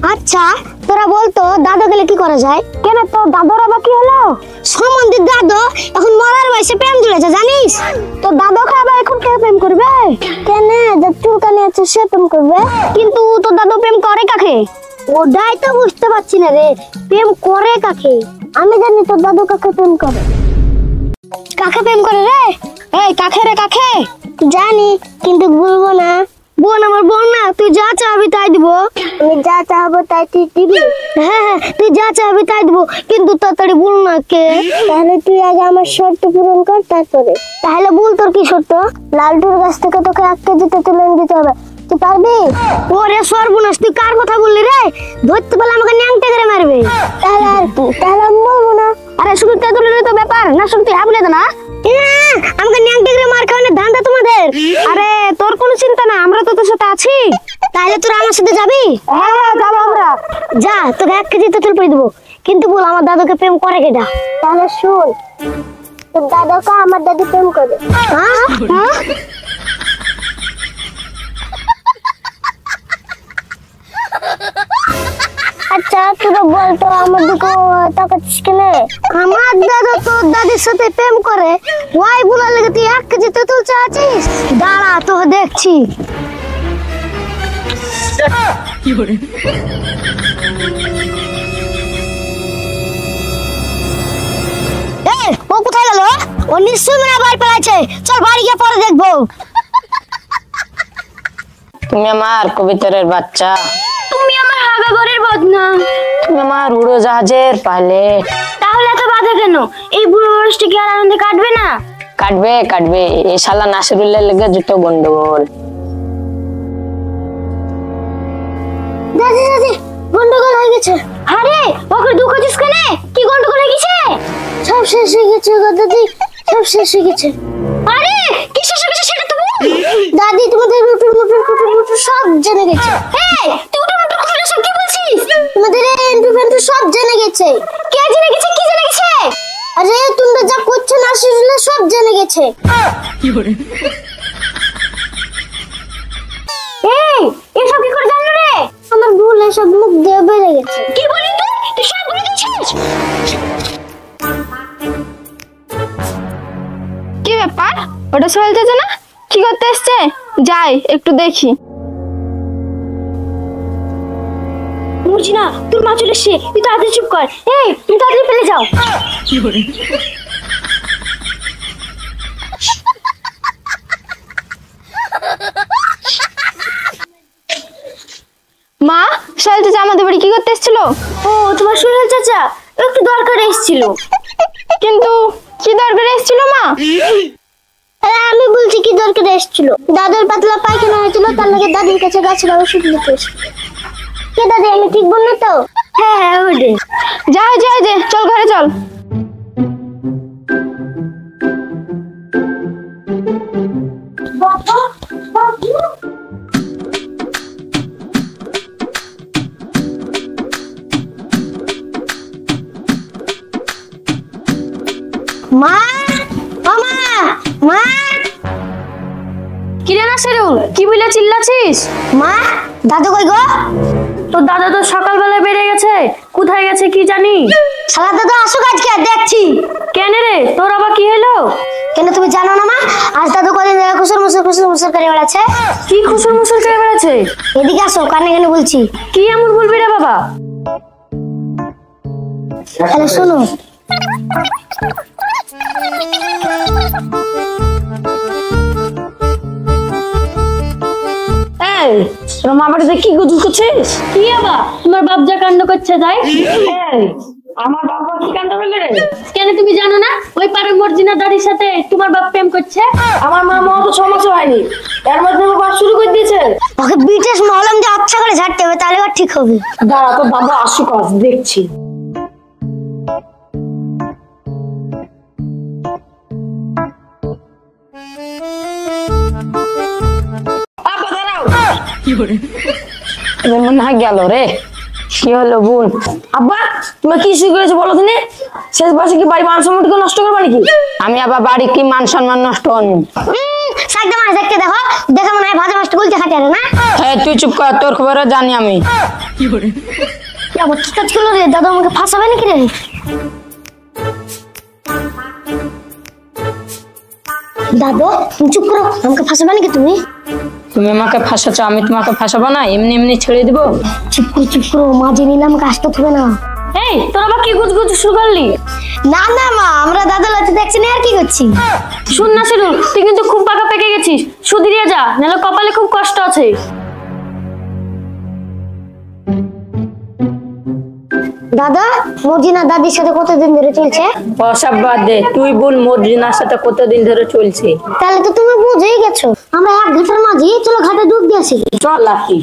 আচ্ছা তোরা বলতো দাদা গেলে কি করা যায়? কেন তোর দাদার আবার কি হলো? সম্বন্ধের দাদু এখন মরার বয়সে প্রেম জুড়েছে জানিস? তোর দাদুকে আবার এখন কে প্রেম করবে? কেন যে চুলকানি আছে সে প্রেম করবে। কিন্তু তোর দাদু প্রেম করে কাকে? ওটাই তো বুঝতে পারছি না রে, প্রেম করে কাকে? আমি জানি তোর দাদু কাকে প্রেম করে। কাকে প্রেম করে রে? এই কাকে রে কাকে? জানি কিন্তু বলবো না। বোন আমার বোন না, তুই যা চাবি তাই দিব। আমি যা চাইবো তাই তুই দিবি? হ্যাঁ তুই যা চাবি তাই দিব, কিন্তু তাড়াতাড়ি বল না কে। তাহলে তুই আগে আমার শর্ত পূরণ কর তারপরে। তাহলে বল তোর কি শর্ত? লালটুর কাছ থেকে তোকে 1 কেজিতে তুলে দিতে হবে, তুই পারবি? ওরে সর্বনাশ, তুই কার কথা বললি রে? ধরতে পারলে আমাকে ন্যাংটে করে মারবে। তাহলে আর কি? তাহলে আমি বলবো না। আরে শুধু তেতুলের তো ব্যাপার না, শুধু তুই হাবলে না। আমাকে ন্যাংটে করে মার খাওয়ানোর ধান্দা তোমাদের? আরে তোর কোনো চিন্তা না, আমরা তো তোর সাথে আছি। তাহলে তোরা আমার সাথে যাবি? হ্যাঁ যাবো আমরা। যা, তোকে 1 কেজি তেতুল পেয়ে দেবো, কিন্তু বল আমার দাদুকে প্রেম করে কেটা? তাহলে শুন, তোর দাদুকে আমার দাদু প্রেম করে। হ্যাঁ আচ্ছা তোরা বলতো আমার দিকে তাকাচ্ছিস কেন? আমার দাদা তোর দাদির সাথে প্রেম করে, ওই বলার লেগে তুই 1 কেজি তেঁতুল চাচ্ছিস? দাঁড়া তো দেখছি। ও কোথায় গেল? ও নিশ্চয়ই মনে বাড়ি পালাচ্ছে। চল বাড়ি গিয়ে পরে দেখবো। তুমি আমার কবিতরের বাচ্চা, তুমি আমার হাগাগরের বদনা, তুমি আমার উড়োজাহাজের পাইলট। তাহলে এত বাধা কেন? এই বুড়ো বয়সটা কি আর আনন্দে কাটবে না? কাটবে কাটবে, এই শালা নাসিরুল্লাহ লেগে যত গন্ডগোল। দাদি দাদি গন্ডগোল হয়ে গেছে। আরে ওকে দুঃখ দিস কেন? কি গন্ডগোল হয়ে গেছে? সব শেষ হয়ে গেছে গো দাদি, সব শেষ হয়ে গেছে। আরে কি শেষ হয়ে গেছে সেটা তো দাদি তোমাদের রুটুর মুটুর সব জেনে গেছে। এই তুই উঠে মুটুর কথা সব কি বলছিস? তোমাদের এন্টু ফেন্টু সব জেনে গেছে। কে জেনে গেছে? কি জেনে গেছে? আরে তোমরা যা করছো না সেগুলো সব জেনে গেছে। কি করে? এই এসব কি করে জানলো রে? আমার ভুল, এসব মুখ দিয়ে বেড়ে গেছে। কি বলি তুই? তুই সব বলে দিয়েছিস? কি ব্যাপার? ওটা সোহেল চাচা না? কি করতে এসছে? যাই একটু দেখি। মুর্জিনা তোর মা চলে এসছে, তুই তাড়াতাড়ি চুপ কর। এই তুমি তাড়াতাড়ি ফেলে যাও। কি করে? মা, সোহেল চাচা আমাদের বাড়ি কি করতে এসেছিল? ও তোমার সোহেল চাচা একটু দরকারে এসেছিল। কিন্তু কি দরকারে এসেছিল মা? আমি বলছি কি দরকারে এসেছিল? দাদার পাতলা পায়খানা হয়েছিল, তার লাগে দাদির কাছে গাছের ওষুধ নিতে এসেছিল। কে দাদি, আমি ঠিক বললি তো? হ্যাঁ ওরে। যাই যাই যে, চল ঘরে চল। মা মামা মা। কি রে নাসিরুল, কি বলে চিল্লাছিস? মা দাদু কই গো? তোর দাদা তো সকালবেলা বেরিয়ে গেছে, কোথায় গেছে কি জানি। শালা দাদু আসুক আজকে, দেখছি। কেন রে, তোর আবার কি হলো? কেন তুমি জানো না মা? আজ দাদু কদিন ধরে খুসুর মুসুর করে বেড়াচ্ছে। কি খুসুর মুসুর করে বেড়াচ্ছে? এদিকে আসো, কানে কানে বলছি। কি এমন বলবি রে বাবা? তাহলে শোনো। এই তোর মা বাড়িতে কি গুজু করছিস? কি আবার তোমার বাপ যা কাণ্ড করছে তাই? এই আমার বাবা কি কাণ্ড করলে রে? কেন তুমি জানো না ওই পাড়ার মর্জিনা দাদির সাথে তোমার বাপ প্রেম করছে? আমার মা তো 6 মাস হয়নি, এর মধ্যে আমার বাপ শুরু করে দিয়েছে। ওকে বিটেস মলম দিয়ে আচ্ছা করে ঝাড়তে হবে, তাহলে আর ঠিক হবে। দাঁড়া, তোর বাবা আসুক, আজ দেখছি। মনে হয় গেল রে। কি হলো বোন? আব্বা তুমি কি শুরু করেছো বলো দিনে? শেষ বয়সে কি বাড়ি মান সম্মান নষ্ট করবা নাকি? আমি আবার বাড়ি কি মান সম্মান নষ্ট হয়নি। সাইডে মাছ দেখতে দেখো, দেখে মনে হয় ভাজা মাছটা বলতে খাটে না। হ্যাঁ তুই চুপ কর, তোর খবর জানি আমি। আবার কি কাজ করলো রে? দাদা আমাকে ফাঁসাবে নাকি রে? দাদু তুমি চুপ করো, আমাকে ফাঁসাবে নাকি তুমি? তুমি আমাকে ফাঁসাচ্ছ, আমি তোমাকে ফাঁসাবো না? এমনি এমনি ছেড়ে দিব? চুপ করো, মা জেনে নিলাম কাজটা থবে না। এই তোর আবার কি গুজগুজ শুরু করলি? না না মা, আমরা দাদা লাতে দেখছি না, আর কি করছি? শুন না শিরু, তুই কিন্তু খুব পাকা পেকে গেছিস, সুধরিয়ে যা, নাহলে কপালে খুব কষ্ট আছে। দাদা মর্জিনা দাদির সাথে কতদিন ধরে চলছে? ওসব বাদ দে, তুই বল মর্জিনার সাথে কতদিন ধরে চলছে? তাহলে তো তুমি বুঝেই গেছো। আমরা এক ঘাটের মাঝি, চলো ঘাটে ডুব দিয়ে আসি। চল লাকি।